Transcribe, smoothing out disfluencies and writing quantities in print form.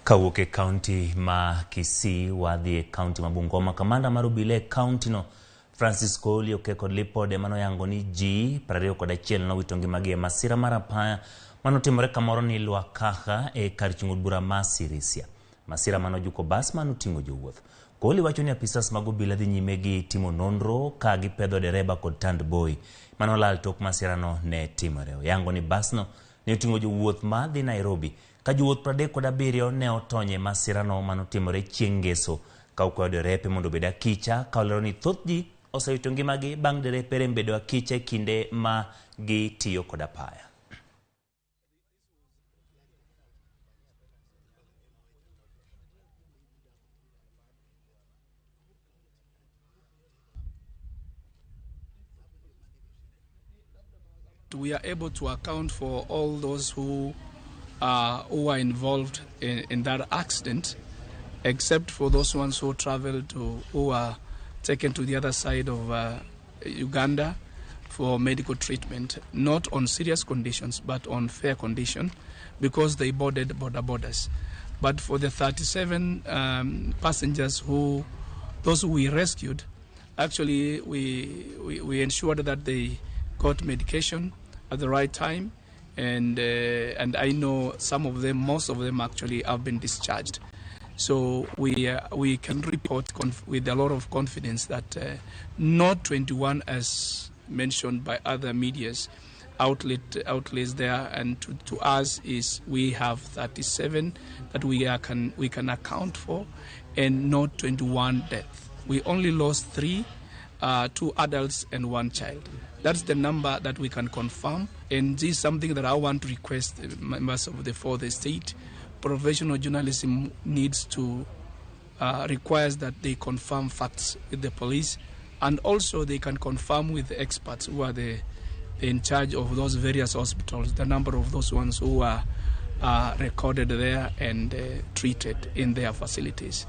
Kawuok County ma Kisii wadhi County ma Bungoma. Kamanda marubile County no Francisco Olioke kod lipode mano yango ni ji 21 no wito ngimagi masira mar apaya manotimore kamoro ni Lwakaha kar chung'o bura Masirisia. Masira mano juko bas mano tingo jowuoth. Koli wacho ni apisas mag obila dhi nyime gi timo nonro ka gipedho dereba kod tandboy mano lal tok masira no ne timore. Yango ni bas no ne otingo jowuoth ma dhi Nairobi ka jowuoth 37 ne otonye masira no mano timore chieng' ngeso ka okwayo derepe mondo obed akicha ka olero ni thoth ji osewito ngimagi bang' derepe rembedo akicha kinde ma gitiyo kod apaya. We are able to account for all those who are involved in that accident, except for those ones who traveled who are taken to the other side of Uganda for medical treatment, not on serious conditions, but on fair condition, because they boarded borders. But for the 37 passengers those who we rescued, actually we ensured that they got medication at the right time, and I know most of them actually have been discharged. So we can report with a lot of confidence that not 21 as mentioned by other media's outlets there, and to us is we have 37 that we can account for, and not 21 deaths. We only lost 3. 2 adults and 1 child. That's the number that we can confirm, and this is something that I want to request the members of the state. Professional journalism needs to requires that they confirm facts with the police, and also they can confirm with the experts who are in charge of those various hospitals, the number of those ones who are recorded there and treated in their facilities.